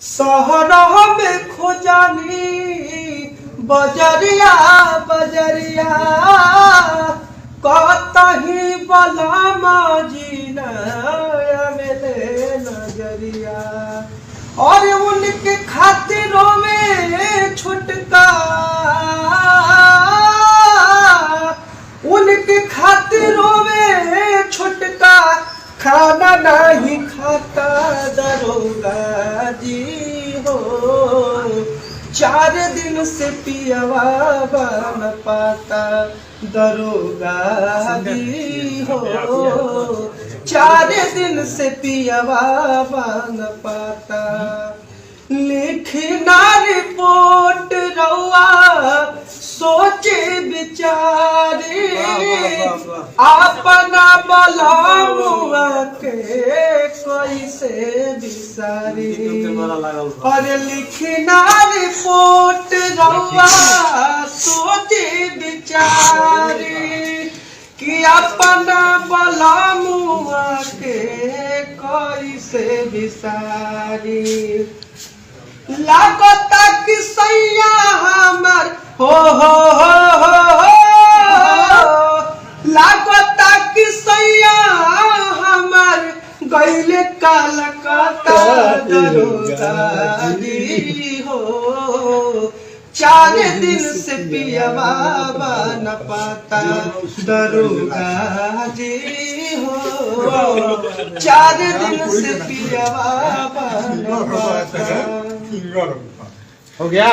सहरा में खोजानी बजरिया बजरिया कतही बलामा जीना मिले नजरिया और उनके खातिरों में छुटका उनके खातिरों में छुटका खाना नहीं खाता दरोगा जी हो 4 दिन से पियवा न पाता दरोगा जी हो 4 दिन से पियवा न पाता लिखना रिपोर्ट रउआ सोचे बिचारे अपना बलामुआ के कैसे बिसारी और लिखना रिपोर्ट रउआ सोचे बिचारे कि अपना बलामुआ के कैसे बिसारी लागता कि सैया हमर हो लागता कि सैया हमर गईले कलकत्ता दरोगा जी हो 4 दिन से पियवा न पाता दरोगा जी हो 4 दिन से पियवा न पाता हो गया।